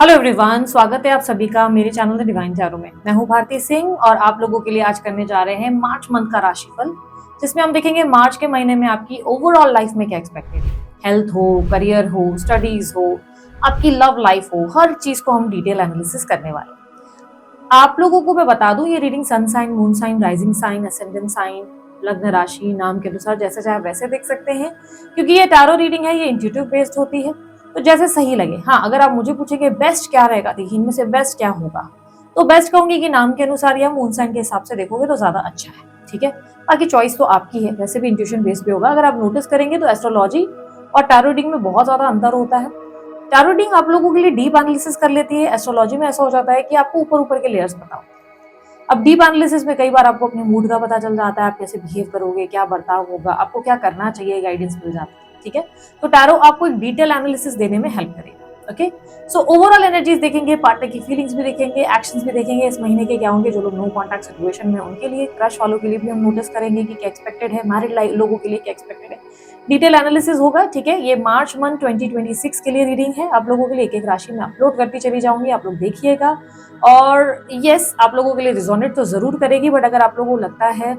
Hello everyone, स्वागत है आप सभी का मेरे चैनल द डिवाइन टैरो में। मैं हूं भारती सिंह और आप लोगों के लिए आज करने जा रहे हैं मार्च मंथ का राशिफल, जिसमें हम देखेंगे मार्च के महीने में आपकी ओवरऑल लाइफ में क्या एक्सपेक्टेड है। हेल्थ हो, करियर हो, स्टडीज हो, आपकी लव लाइफ हो, हर चीज को हम डिटेल एनालिसिस करने वाले हैं। आप लोगों को मैं बता दूं, ये reading sun sign, moon sign, rising sign, ascendant sign, लग्न राशि, नाम के अनुसार जैसे चाहे वैसे देख सकते हैं, क्योंकि ये टैरो रीडिंग है, ये इंट्यूटिव बेस्ड होती है, तो जैसे सही लगे। हाँ, अगर आप मुझे पूछेंगे बेस्ट क्या रहेगा, देखिए इनमें से बेस्ट क्या होगा, तो बेस्ट कहूंगी कि नाम के अनुसार या मून साइन के हिसाब से देखोगे तो ज्यादा अच्छा है। ठीक है, बाकी चॉइस तो आपकी है, वैसे भी इंट्यूशन बेस्ड भी होगा। अगर आप नोटिस करेंगे तो एस्ट्रोलॉजी और टैरो रीडिंग में बहुत ज्यादा अंतर होता है। टैरो रीडिंग आप लोगों के लिए डीप एनालिसिस कर लेती है, एस्ट्रोलॉजी में ऐसा हो जाता है कि आपको ऊपर ऊपर के लेयर्स पता होते हैं। अब डीप एनालिसिस में कई बार आपको अपने मूड का पता चल जाता है, आप कैसे बिहेव करोगे, क्या बर्ताव होगा, आपको क्या करना चाहिए, गाइडेंस मिल जाता है। ठीक है, तो टैरो आपको एक डिटेल एनालिसिस देने में हेल्प करेगा। ओके, सो ओवरऑल एनर्जीज देखेंगे, पार्टनर की फीलिंग्स भी देखेंगे, एक्शंस भी देखेंगे इस महीने के क्या होंगे। जो लोग नो कॉन्टैक्ट सिचुएशन में उनके लिए, क्रश वालों के लिए भी हम नोटिस करेंगे कि क्या एक्सपेक्टेड है, मैरिड लोगों के लिए क्या एक्सपेक्टेड है, डिटेल एनालिसिस होगा। ठीक है, ये मार्च मंथ 2026 के लिए रीडिंग है। आप लोगों के लिए एक एक राशि में अपलोड करती चली जाऊंगी, आप लोग देखिएगा। और यस, आप लोगों के लिए रिजोनेट तो जरूर करेगी, बट अगर आप लोगों को लगता है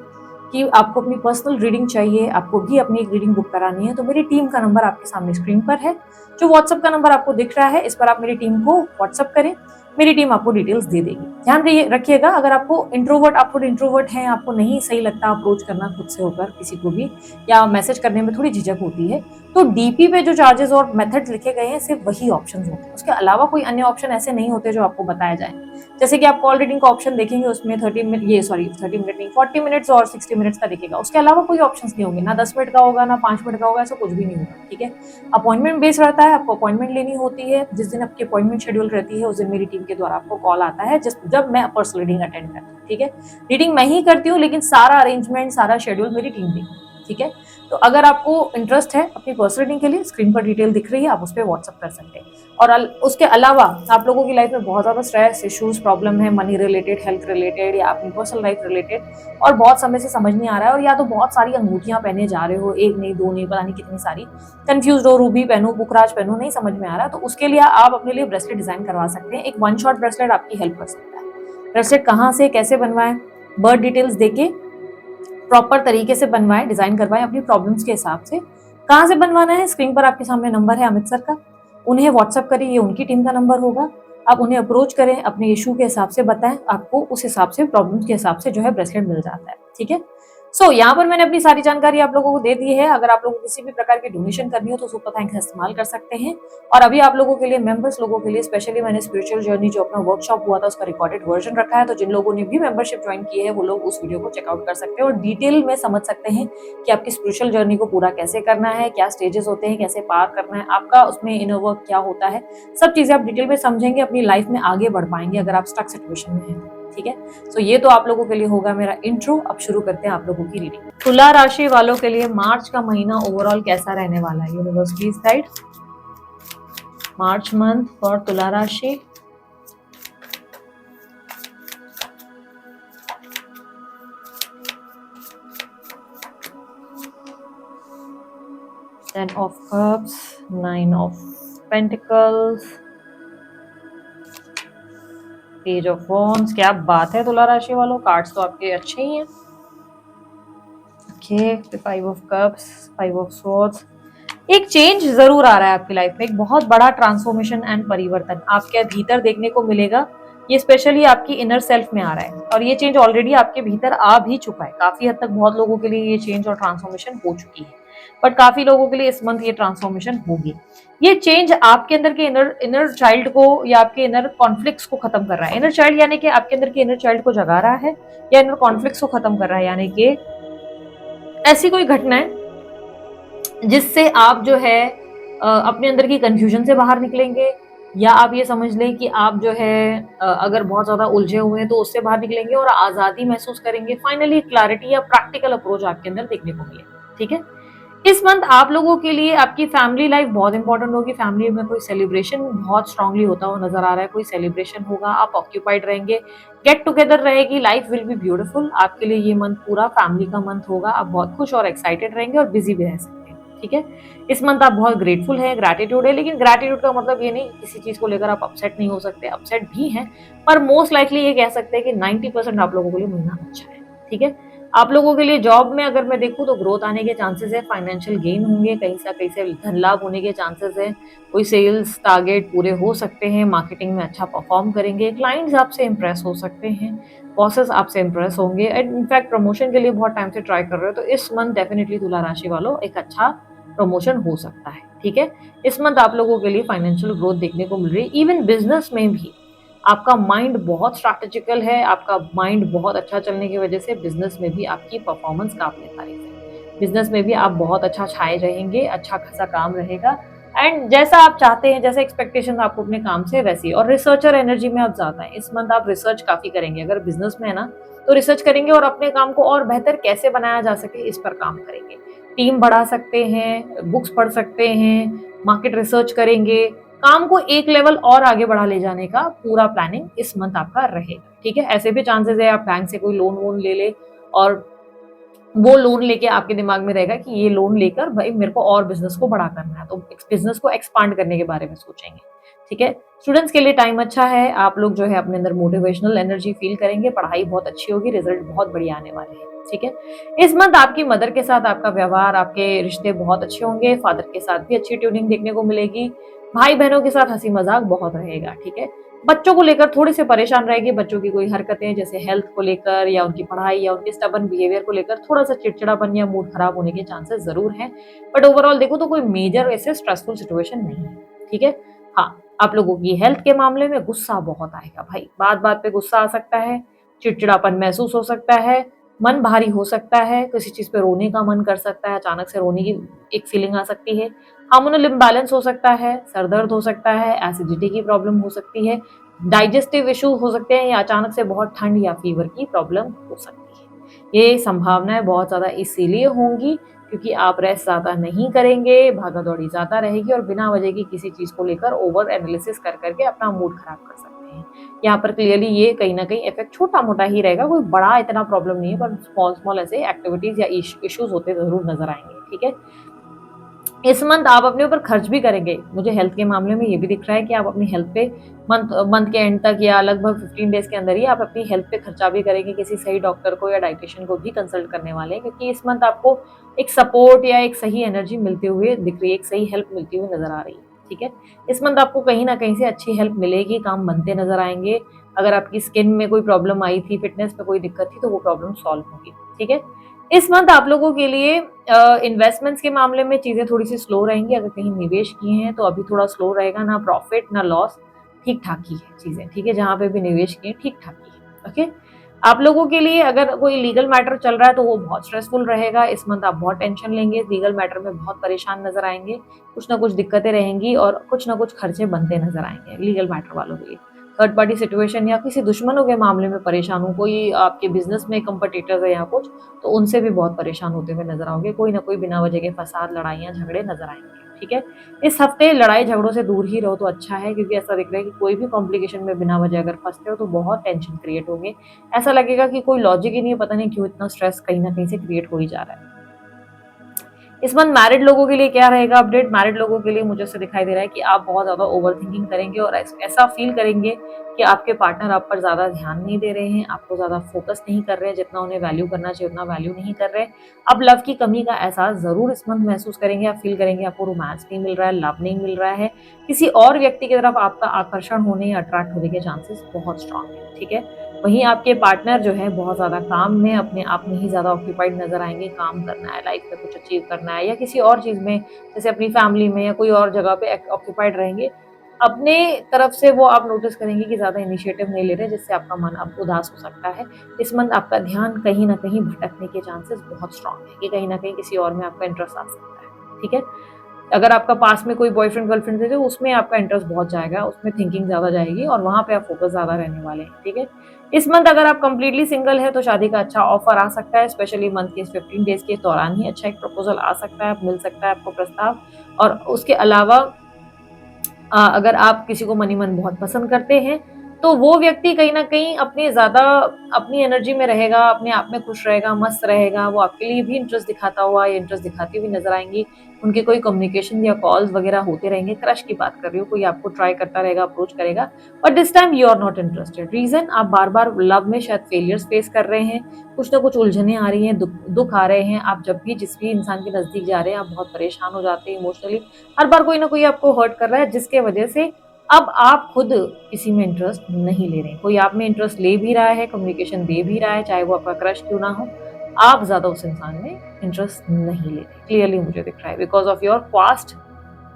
कि आपको अपनी पर्सनल रीडिंग चाहिए, आपको भी अपनी एक रीडिंग बुक करानी है, तो मेरी टीम का नंबर आपके सामने स्क्रीन पर है। जो व्हाट्सएप का नंबर आपको दिख रहा है, इस पर आप मेरी टीम को व्हाट्सएप करें, मेरी टीम आपको डिटेल्स दे देगी। ध्यान रखिएगा, अगर आपको इंट्रोवर्ट, आप थोड़े इंट्रोवर्ट हैं, आपको नहीं सही लगता अप्रोच करना खुद से होकर किसी को भी, या मैसेज करने में थोड़ी झिझक होती है, तो डीपी पे जो चार्जेस और मेथड्स लिखे गए हैं सिर्फ वही ऑप्शन होते हैं। उसके अलावा कोई अन्य ऑप्शन ऐसे नहीं होते जो आपको बताया जाए। जैसे कि आप कॉल रीडिंग का ऑप्शन देखेंगे, उसमें 30 मिनट, ये सॉरी 30 मिनट नहीं, 40 मिनट्स और 60 मिनट्स का दिखेगा। उसके अलावा कोई ऑप्शंस नहीं होंगे, ना 10 मिनट का होगा, ना 5 मिनट का होगा, ऐसा कुछ भी नहीं होगा। ठीक है, अपॉइंटमेंट बेस्ड रहता है, आपको अपॉइंटमेंट लेनी होती है। जिस दिन आपकी अपॉइंटमेंट शेड्यूल रहती है, उस दिन मेरी टीम के द्वारा आपको कॉल आता है, जब मैं पर्सनल रीडिंग अटेंड करती हूँ। ठीक है, रीडिंग मैं ही करती हूँ, लेकिन सारा अरेंजमेंट, सारा शेड्यूल मेरी टीम देखती है। ठीक है, तो अगर आपको इंटरेस्ट है अपनी पर्सनल रीडिंग के लिए, स्क्रीन पर डिटेल दिख रही है, आप उस पर व्हाट्सअप कर सकते हैं। और उसके अलावा आप लोगों की लाइफ में बहुत ज्यादा स्ट्रेस, इश्यूज, प्रॉब्लम है, मनी रिलेटेड, हेल्थ रिलेटेड, या अपनी पर्सनल लाइफ रिलेटेड, और बहुत समय से समझ नहीं आ रहा है, और या तो बहुत सारी अंगूठियां पहने जा रहे हो, एक नहीं, दो नहीं, पता नहीं कितनी सारी, कंफ्यूज हो, रूबी पहनूं, पुखराज पहनूं, नहीं समझ में आ रहा है, तो उसके लिए आप अपने लिए ब्रेसलेट डिजाइन करवा सकते हैं। एक वन शॉट ब्रेसलेट आपकी हेल्प कर सकता है। ब्रेसलेट कहाँ से कैसे बनवाएं, बर्थ डिटेल्स देके प्रॉपर तरीके से बनवाएं, डिजाइन करवाएं अपनी प्रॉब्लम्स के हिसाब से। कहाँ से बनवाना है, स्क्रीन पर आपके सामने नंबर है अमित सर का, उन्हें व्हाट्सअप करें, ये उनकी टीम का नंबर होगा। आप उन्हें अप्रोच करें, अपने इशू के हिसाब से बताएं, आपको उस हिसाब से, प्रॉब्लम्स के हिसाब से जो है ब्रेसलेट मिल जाता है। ठीक है, सो यहाँ पर मैंने अपनी सारी जानकारी आप लोगों को दे दी है। अगर आप लोगों को किसी भी प्रकार की डोनेशन करनी हो तो सुपर थैंक्स का इस्तेमाल कर सकते हैं। और अभी आप लोगों के लिए, मेंबर्स लोगों के लिए स्पेशली मैंने स्पिरिचुअल जर्नी जो अपना वर्कशॉप हुआ था उसका रिकॉर्डेड वर्जन रखा है, तो जिन लोगों ने भी मेंबरशिप ज्वाइन की है वो लोग उस वीडियो को चेकआउट कर सकते हैं और डिटेल में समझ सकते हैं कि आपकी स्पिरिचुअल जर्नी को पूरा कैसे करना है, क्या स्टेजेस होते हैं, कैसे पार करना है, आपका उसमें इनर वर्क क्या होता है। सब चीजें आप डिटेल में समझेंगे, अपनी लाइफ में आगे बढ़ पाएंगे अगर आप स्टक सिचुएशन में हैं। ठीक है, सो ये तो आप लोगों के लिए होगा मेरा इंट्रो। अब शुरू करते हैं आप लोगों की रीडिंग। तुला राशि वालों के लिए मार्च का महीना ओवरऑल कैसा रहने वाला है, universe please guide March month for तुला राशि। Ten of Cups, Nine of Pentacles, page of wands. क्या बात है तुला राशि वालों, कार्ड्स तो आपके अच्छे ही हैं। Okay, five of cups, five of swords. एक चेंज जरूर आ रहा है आपकी लाइफ में, एक बहुत बड़ा ट्रांसफॉर्मेशन एंड परिवर्तन आपके भीतर देखने को मिलेगा। ये स्पेशली आपकी इनर सेल्फ में आ रहा है, और ये चेंज ऑलरेडी आपके भीतर आ भी चुका है। काफी हद तक बहुत लोगों के लिए ये चेंज और ट्रांसफॉर्मेशन हो चुकी है, बट काफी लोगों के लिए इस मंथ ये ट्रांसफॉर्मेशन होगी। ये चेंज आपके अंदर के इनर चाइल्ड को, या आपके इनर कॉन्फ्लिक्ट्स को खत्म कर रहा है। इनर चाइल्ड यानी कि आपके अंदर के इनर चाइल्ड को जगा रहा है, या इनर कॉन्फ्लिक्ट्स को खत्म कर रहा है, यानी कि ऐसी कोई घटना है जिससे आप जो है अपने अंदर की कंफ्यूजन से बाहर निकलेंगे, या आप ये समझ लें कि आप जो है अगर बहुत ज्यादा उलझे हुए हैं तो उससे बाहर निकलेंगे और आजादी महसूस करेंगे। फाइनली क्लैरिटी या प्रैक्टिकल अप्रोच आपके अंदर देखने को मिले। ठीक है, इस मंथ आप लोगों के लिए आपकी फैमिली लाइफ बहुत इंपॉर्टेंट होगी। फैमिली में कोई सेलिब्रेशन बहुत स्ट्रांगली होता हुआ नजर आ रहा है, कोई सेलिब्रेशन होगा, आप ऑक्यूपाइड रहेंगे, गेट टुगेदर रहेगी, लाइफ विल बी ब्यूटीफुल। आपके लिए ये मंथ पूरा फैमिली का मंथ होगा, आप बहुत खुश और एक्साइटेड रहेंगे और बिजी भी रह सकते हैं। ठीक है। इस मंथ आप बहुत ग्रेटफुल हैं, ग्रैटिट्यूड है, लेकिन ग्रैटिट्यूड का मतलब ये नहीं किसी चीज को लेकर आप अपसेट नहीं हो सकते, अपसेट भी हैं, पर मोस्ट लाइकली ये कह सकते हैं कि 90% आप लोगों के लिए महीना अच्छा है। ठीक है। आप लोगों के लिए जॉब में अगर मैं देखूं तो ग्रोथ आने के चांसेस है, फाइनेंशियल गेन होंगे, कहीं से धन लाभ होने के चांसेस है, कोई सेल्स टारगेट पूरे हो सकते हैं, मार्केटिंग में अच्छा परफॉर्म करेंगे, क्लाइंट्स आपसे इंप्रेस हो सकते हैं, बॉसेस आपसे इंप्रेस होंगे, एंड इनफैक्ट प्रमोशन के लिए बहुत टाइम से ट्राई कर रहे हो तो इस मंथ डेफिनेटली तुला राशि वालों एक अच्छा प्रमोशन हो सकता है। ठीक है। इस मंथ आप लोगों के लिए फाइनेंशियल ग्रोथ देखने को मिल रही है। इवन बिजनेस में भी आपका माइंड बहुत स्ट्रैटेजिकल है, आपका माइंड बहुत अच्छा चलने की वजह से बिजनेस में भी आपकी परफॉर्मेंस काबिल तारीफ है। बिजनेस में भी आप बहुत अच्छा छाए रहेंगे, अच्छा खासा काम रहेगा, एंड जैसा आप चाहते हैं, जैसे एक्सपेक्टेशन आपको अपने काम से वैसी। और रिसर्चर एनर्जी में आप ज्यादा हैं, इस मंथ आप रिसर्च काफी करेंगे। अगर बिजनेस में है ना तो रिसर्च करेंगे और अपने काम को और बेहतर कैसे बनाया जा सके इस पर काम करेंगे। टीम बढ़ा सकते हैं, बुक्स पढ़ सकते हैं, मार्केट रिसर्च करेंगे, काम को एक लेवल और आगे बढ़ा ले जाने का पूरा प्लानिंग इस मंथ आपका रहेगा। ठीक है। ऐसे भी चांसेस है आप बैंक से कोई लोन वोन ले ले और वो लोन लेके आपके दिमाग में रहेगा कि ये लोन लेकर भाई मेरे को और बिजनेस को बड़ा करना है, तो बिजनेस को एक्सपांड करने के बारे में सोचेंगे। ठीक है। स्टूडेंट्स के लिए टाइम अच्छा है, आप लोग जो है अपने अंदर मोटिवेशनल एनर्जी फील करेंगे, पढ़ाई बहुत अच्छी होगी, रिजल्ट बहुत बढ़िया आने वाले हैं। ठीक है। इस मंथ आपकी मदर के साथ आपका व्यवहार, आपके रिश्ते बहुत अच्छे होंगे, फादर के साथ भी अच्छी ट्यूनिंग देखने को मिलेगी, भाई बहनों के साथ हंसी मजाक बहुत रहेगा। ठीक है। बच्चों को लेकर थोड़ी सी परेशान रहेगी, बच्चों की कोई हरकतें जैसे हेल्थ को लेकर या उनकी पढ़ाई या उनके स्टबन बिहेवियर को लेकर थोड़ा सा चिड़चिड़ापन या मूड खराब होने के चांसेस जरूर हैं, बट ओवरऑल देखो तो कोई मेजर ऐसे स्ट्रेसफुल सिचुएशन नहीं है। ठीक है। हाँ, आप लोगों की हेल्थ के मामले में गुस्सा बहुत आएगा भाई, बात बात पे गुस्सा आ सकता है, चिड़चिड़ापन महसूस हो सकता है, मन भारी हो सकता है, किसी चीज पे रोने का मन कर सकता है, अचानक से रोने की एक फीलिंग आ सकती है, हार्मोनल इम्बैलेंस हो सकता है, सर दर्द हो सकता है, एसिडिटी की प्रॉब्लम हो सकती है, डाइजेस्टिव इशू हो सकते हैं, या अचानक से बहुत ठंड या फीवर की प्रॉब्लम हो सकती है। ये संभावनाएं बहुत ज्यादा इसीलिए होंगी क्योंकि आप रेस्ट ज्यादा नहीं करेंगे, भागा दौड़ी ज्यादा रहेगी और बिना वजह की किसी चीज को लेकर ओवर एनालिसिस कर करके अपना मूड खराब कर सकते हैं। यहाँ पर क्लियरली ये कहीं ना कहीं इफेक्ट छोटा मोटा ही रहेगा, कोई बड़ा इतना प्रॉब्लम नहीं है, पर स्मॉल स्मॉल ऐसे एक्टिविटीज या इश्यूज होते जरूर नजर आएंगे। ठीक है। इस मंथ आप अपने ऊपर खर्च भी करेंगे, मुझे हेल्थ के मामले में ये भी दिख रहा है कि आप अपनी हेल्थ पे मंथ के एंड तक या लगभग 15 डेज के अंदर ही आप अपनी हेल्थ पे खर्चा भी करेंगे, किसी सही डॉक्टर को या डाइटिशियन को भी कंसल्ट करने वाले हैं, क्योंकि इस मंथ आपको एक सपोर्ट या एक सही एनर्जी मिलते हुए दिख रही है, एक सही हेल्प मिलती हुई नजर आ रही है। ठीक है। इस मंथ आपको कहीं ना कहीं से अच्छी हेल्प मिलेगी, काम बनते नजर आएंगे, अगर आपकी स्किन में कोई प्रॉब्लम आई थी, फिटनेस में कोई दिक्कत थी, तो वो प्रॉब्लम सॉल्व होगी। ठीक है। इस मंथ आप लोगों के लिए इन्वेस्टमेंट्स के मामले में चीजें थोड़ी सी स्लो रहेंगी, अगर कहीं निवेश किए हैं तो अभी थोड़ा स्लो रहेगा, ना प्रॉफिट ना लॉस, ठीक ठाक ही है चीजें। ठीक है। जहां पे भी निवेश किए ठीक ठाक ही है। ओके। आप लोगों के लिए अगर कोई लीगल मैटर चल रहा है तो वो बहुत स्ट्रेसफुल रहेगा, इस मंथ आप बहुत टेंशन लेंगे, लीगल मैटर में बहुत परेशान नजर आएंगे, कुछ ना कुछ दिक्कतें रहेंगी और कुछ ना कुछ खर्चे बनते नजर आएंगे लीगल मैटर वालों के लिए। थर्ड पार्टी सिचुएशन या किसी दुश्मनों के मामले में परेशान हो, कोई आपके बिजनेस में कंपटीटर्स है या कुछ, तो उनसे भी बहुत परेशान होते हुए नजर आओगे, कोई ना कोई बिना वजह के फसाद, लड़ाइयाँ, झगड़े नजर आएंगे। ठीक है। इस हफ्ते लड़ाई झगड़ों से दूर ही रहो तो अच्छा है, क्योंकि ऐसा दिख रहा है कि कोई भी कॉम्प्लिकेशन में बिना वजह अगर फंसते हो तो बहुत टेंशन क्रिएट होंगे, ऐसा लगेगा कि कोई लॉजिक ही नहीं है, पता नहीं क्यों इतना स्ट्रेस कहीं ना कहीं से क्रिएट हो ही जा रहा है। इस मंथ मैरिड लोगों के लिए क्या रहेगा अपडेट? मैरिड लोगों के लिए मुझे ऐसे दिखाई दे रहा है कि आप बहुत ज्यादा ओवर थिंकिंग करेंगे और ऐसा फील करेंगे कि आपके पार्टनर आप पर ज्यादा ध्यान नहीं दे रहे हैं, आपको ज्यादा फोकस नहीं कर रहे हैं, जितना उन्हें वैल्यू करना चाहिए उतना वैल्यू नहीं कर रहे। अब लव की कमी का एहसास जरूर इस मंथ महसूस करेंगे, आप फील करेंगे आपको रोमांस नहीं मिल रहा है, लव नहीं मिल रहा है, किसी और व्यक्ति की तरफ आपका आकर्षण होने या अट्रैक्ट होने के चांसेस बहुत स्ट्रांग है। ठीक है। वहीं आपके पार्टनर जो है बहुत ज्यादा काम में, अपने आप में ही ज्यादा ऑक्यूपाइड नजर आएंगे, काम करना है, लाइफ में कुछ अचीव करना है या किसी और चीज में, जैसे अपनी फैमिली में या कोई और जगह पे ऑक्यूपाइड रहेंगे। अपने तरफ से वो आप नोटिस करेंगे कि ज्यादा इनिशिएटिव नहीं ले रहे, जिससे आपका मन अब उदास हो सकता है। इस मंथ आपका ध्यान कहीं ना कहीं भटकने के चांसेस बहुत स्ट्रांग है, कि कहीं ना कहीं किसी और में आपका इंटरेस्ट आ सकता है। ठीक है। अगर आपका पास में कोई बॉयफ्रेंड गर्लफ्रेंड है तो उसमें आपका इंटरेस्ट बहुत जाएगा, उसमें थिंकिंग ज्यादा जाएगी और वहां पे आप फोकस ज्यादा रहने वाले हैं। ठीक है। इस मंथ अगर आप कंप्लीटली सिंगल है तो शादी का अच्छा ऑफर आ सकता है, स्पेशली मंथ के 15 डेज के दौरान ही अच्छा एक प्रपोजल आ सकता है, मिल सकता है आपको प्रस्ताव। और उसके अलावा अगर आप किसी को मनी मन बहुत पसंद करते हैं तो वो व्यक्ति कहीं न कहीं अपनी एनर्जी में रहेगा, अपने आप में खुश रहेगा, मस्त रहेगा, वो आपके लिए भी इंटरेस्ट दिखाता हुआ या इंटरेस्ट दिखाती हुई नज़र आएँगी। उनके कोई कम्युनिकेशन या कॉल्स वगैरह होते रहेंगे, क्रश की बात कर रही हूँ, कोई आपको ट्राई करता रहेगा, अप्रोच करेगा, but this time you are not interested. Reason आप बार-बार लव में शायद फेलियर्स फेस कर रहे हैं, कुछ ना कुछ उलझनें आ रही हैं, दुःख आ रहे हैं, आप जब भी जिस भी इंसान के नज़दीक जा रहे हैं, आप बहुत परेशान हो जाते हैं इमोशनली। हर बार कोई ना कोई आपको हर्ट कर रहा है, जिसके वजह से अब आप खुद किसी में इंटरेस्ट नहीं ले रहे हैं। कोई आप में इंटरेस्ट ले भी रहा है, कम्युनिकेशन दे भी रहा है, चाहे वो आपका क्रश क्यों ना हो, आप ज़्यादा उस इंसान में इंटरेस्ट नहीं ले रहे। क्लियरली मुझे दिख रहा है, because of your past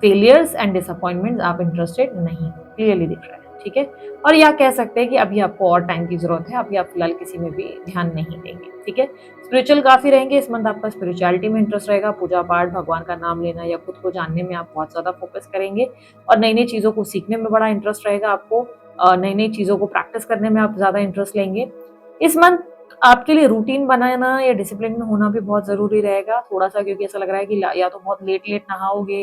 failures and disappointments आप इंटरेस्टेड नहीं हो, क्लियरली दिख रहा है, ठीक है? और या कह सकते हैं कि अभी आपको और टाइम की ज़रूरत है, अभी आप फिलहाल किसी में भी ध्यान नहीं देंगे, ठीक है? स्पिरिचुअल काफ़ी रहेंगे, इस मंथ आपका स्पिरिचुअलिटी में इंटरेस्ट रहेगा, पूजा-पाठ, भगवान का नाम लेना या खुद को जानने में आप बहुत ज़्यादा फोकस करेंगे और नई-नई चीज़ों को सीखने में बड़ा इंटरेस्ट रहेगा आपको। नई-नई चीज़ों को प्रैक्टिस करने में आप ज़्यादा इंटरेस्ट लेंगे। इस मंथ आपके लिए रूटीन बनाना या डिसिप्लिन में होना भी बहुत ज़रूरी रहेगा, थोड़ा-सा, क्योंकि ऐसा लग रहा है कि या तो बहुत लेट-लेट नहाओगे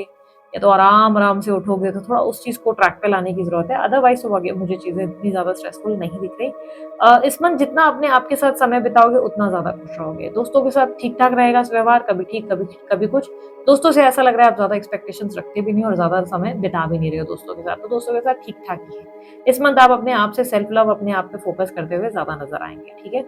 या तो आराम-आराम से उठोगे, तो थोड़ा उस चीज़ को ट्रैक पे लाने की ज़रूरत है। अदरवाइज़ तो आगे मुझे चीज़ें इतनी ज़्यादा स्ट्रेसफुल नहीं दिख रही। इस मंथ जितना अपने आप के साथ समय बिताओगे उतना ज़्यादा खुश रहोगे। दोस्तों के साथ ठीक-ठाक रहेगा व्यवहार, कभी ठीक, कभी कुछ। दोस्तों से ऐसा लग रहा है आप ज़्यादा एक्सपेक्टेशंस रखते भी नहीं और ज़्यादा समय बिता भी नहीं रहे हो दोस्तों के साथ, तो दोस्तों के साथ ठीक-ठाक ही है। इस मंथ आप अपने आप से सेल्फ लव, अपने आप पे फोकस करते हुए ज़्यादा नज़र आएँगे, ठीक है?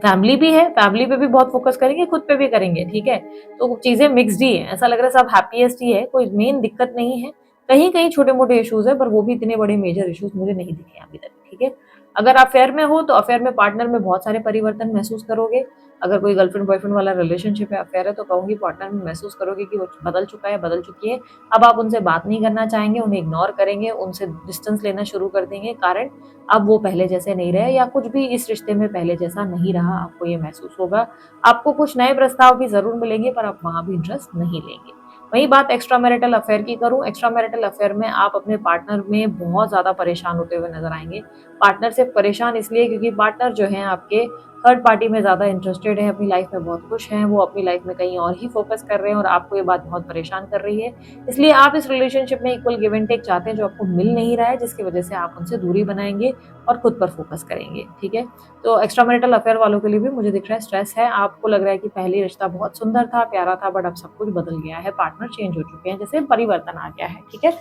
फैमिली भी है, फैमिली पे भी बहुत फोकस करेंगे, खुद पे भी करेंगे, ठीक है? तो चीज़ें मिक्स्ड ही हैं, ऐसा लग रहा है सब हैप्पीएस्ट ही है, कोई मेन दिक्कत नहीं है। कहीं-कहीं छोटे-मोटे इश्यूज़ हैं, पर वो भी इतने बड़े मेजर इश्यूज़ मुझे नहीं दिखे अभी तक, ठीक है? अगर अफ़ेयर में हो, तो अफ़ेयर में पार्टनर में बहुत सारे परिवर्तन महसूस करोगे। अगर कोई गर्लफ्रेंड बॉयफ्रेंड वाला रिलेशनशिप है, अफ़ेयर है, तो कहूँगी पार्टनर में महसूस करोगे कि वो बदल चुका है, बदल चुकी है। अब आप उनसे बात नहीं करना चाहेंगे, उन्हें इग्नोर करेंगे, उनसे डिस्टेंस लेना शुरू कर देंगे, कारण अब वो पहले जैसे नहीं रहे या कुछ भी इस रिश्ते में पहले जैसा नहीं रहा, आपको ये महसूस होगा। आपको कुछ नए प्रस्ताव भी ज़रूर मिलेंगे, पर आप वहाँ भी इंटरेस्ट नहीं लेंगे। वहीं बात एक्स्ट्रा मैरिटल अफेयर की करूँ, एक्स्ट्रा मैरिटल अफेयर में आप अपने पार्टनर में बहुत ज़्यादा परेशान होते हुए नज़र आएँगे। पार्टनर से परेशान इसलिए क्योंकि पार्टनर जो हैं आपके थर्ड पार्टी में ज़्यादा इंटरेस्टेड हैं, अपनी लाइफ में बहुत खुश हैं, वो अपनी लाइफ में कहीं और ही फोकस कर रहे हैं और आपको ये बात बहुत परेशान कर रही है। इसलिए आप इस रिलेशनशिप में इक्वल गिव एंड टेक चाहते हैं, जो आपको मिल नहीं रहा है, जिसकी वजह से आप उनसे दूरी बनाएँगे और खुद पर फोकस करेंगे, ठीक है? तो एक्स्ट्रा मैरिटल अफेयर वालों के लिए भी मुझे दिख रहा है स्ट्रेस है। आपको लग रहा है कि पहले रिश्ता बहुत सुंदर था, प्यारा था, बट अब सब कुछ बदल गया है, पार्टनर चेंज हो चुके हैं, जैसे परिवर्तन आ गया है, ठीक है?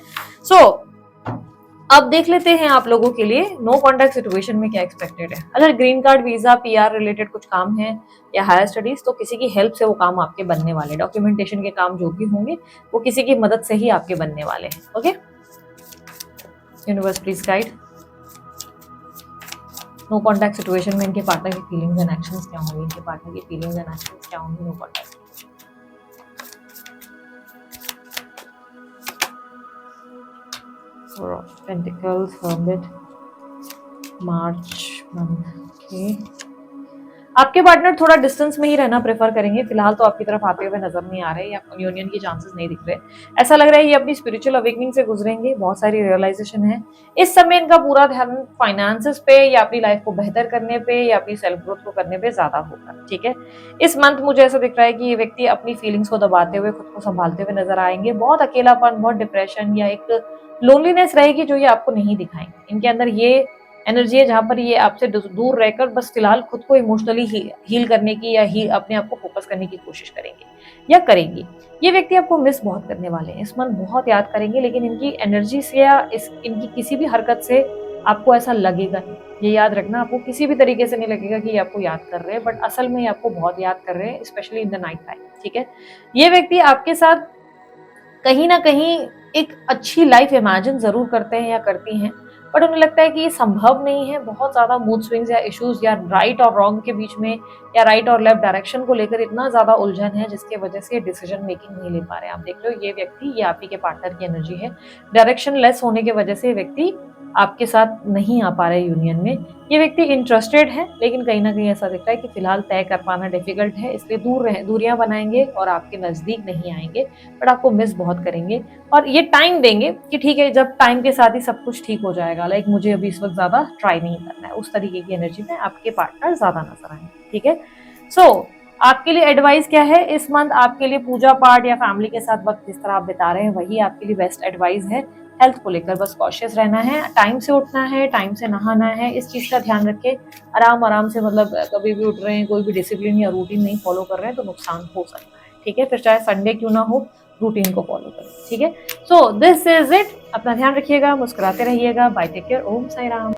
सो अब देख लेते हैं आप लोगों के लिए नो कॉन्टैक्ट सिचुएशन में क्या एक्सपेक्टेड है। अगर green card, visa, PR related कुछ काम है या हायर स्टडीज, तो किसी की हेल्प से वो काम आपके बनने वाले, डॉक्यूमेंटेशन के काम जो भी होंगे वो किसी की मदद से ही आपके बनने वाले हैं। Okay, universe please guide. No contact situation में इनके पार्टनर की फीलिंग्स एंड एक्शंस क्या होंगे, इनके पार्टनर की फीलिंग्स एंड एक्शंस क्या होंगे no contact. Four of Pentacles, Hermit, March month. Okay. आपके पार्टनर थोड़ा डिस्टेंस में ही रहना प्रेफर करेंगे, फिलहाल तो आपकी तरफ आते हुए नजर नहीं आ रहे या यूनियन की चांसेस नहीं दिख रहे। ऐसा लग रहा है ये अपनी स्पिरिचुअल अवेकनिंग से गुजरेंगे, बहुत सारी रियलाइजेशन है। इस समय इनका पूरा ध्यान फाइनेंसेस पे या अपनी लाइफ को बेहतर करने पे या अपनी सेल्फ ग्रोथ को करने पे ज्यादा होगा, ठीक है? इस मंथ मुझे ऐसा दिख रहा है कि ये व्यक्ति अपनी फीलिंग्स को दबाते हुए, खुद को संभालते हुए नजर आएंगे। बहुत अकेलापन, बहुत डिप्रेशन या एक लोनलीनेस रहेगी जो ये आपको नहीं दिखाएंगे। इनके अंदर ये एनर्जी है जहाँ पर ये आपसे दूर रहकर बस फिलहाल खुद को इमोशनली हील करने की या अपने आप को फोकस करने की कोशिश करेंगे या करेंगी। ये व्यक्ति आपको मिस बहुत करने वाले हैं, इस मंथ बहुत याद करेंगे, लेकिन इनकी एनर्जी से या इनकी किसी भी हरकत से आपको ऐसा लगेगा नहीं। ये याद रखना, आपको किसी भी तरीके से नहीं लगेगा कि ये आपको याद कर रहे हैं, बट असल में ये आपको बहुत याद कर रहे हैं, specially in the night time, ठीक है? ये व्यक्ति आपके साथ कहीं ना कहीं एक अच्छी लाइफ इमेजिन जरूर करते हैं या करती हैं, बट उन्हें लगता है कि ये संभव नहीं है। बहुत ज्यादा मूड स्विंग्स या इश्यूज या राइट और रॉन्ग के बीच में या राइट और लेफ्ट डायरेक्शन को लेकर इतना ज्यादा उलझन है, जिसके वजह से डिसीजन मेकिंग नहीं ले पा रहे हैं। आप देख लो, ये व्यक्ति, ये आप ही के पार्टनर की एनर्जी है। डायरेक्शन लेस होने की वजह से व्यक्ति आपके साथ नहीं आ पा रहे यूनियन में। ये व्यक्ति इंटरेस्टेड है, लेकिन कहीं ना कहीं ऐसा दिख रहा है कि फिलहाल तय कर पाना डिफिकल्ट है, इसलिए दूरियां बनाएंगे और आपके नजदीक नहीं आएंगे, बट आपको मिस बहुत करेंगे और ये टाइम देंगे कि ठीक है, जब टाइम के साथ ही सब कुछ ठीक हो जाएगा, लाइक मुझे अभी इस वक्त ज्यादा ट्राई नहीं करना है, उस तरीके की एनर्जी में आपके पार्टनर ज्यादा नजर आएंगे, ठीक है? सो आपके लिए एडवाइस क्या है इस मंथ? आपके लिए पूजा पाठ या फैमिली के साथ वक्त जिस तरह आप बिता रहे हैं वही आपके लिए बेस्ट एडवाइस है। हेल्थ को लेकर बस कॉशियस रहना है, टाइम से उठना है, टाइम से नहाना है, इस चीज़ का ध्यान रखें। आराम से मतलब कभी भी उठ रहे हैं, कोई भी डिसिप्लिन या रूटीन नहीं फॉलो कर रहे हैं तो नुकसान हो सकता है, ठीक है? फिर चाहे संडे क्यों ना हो, रूटीन को फॉलो करें, ठीक है? So this is it. अपना ध्यान रखिएगा, मुस्कुराते रहिएगा। बाय, टेक केयर, ओम साई राम।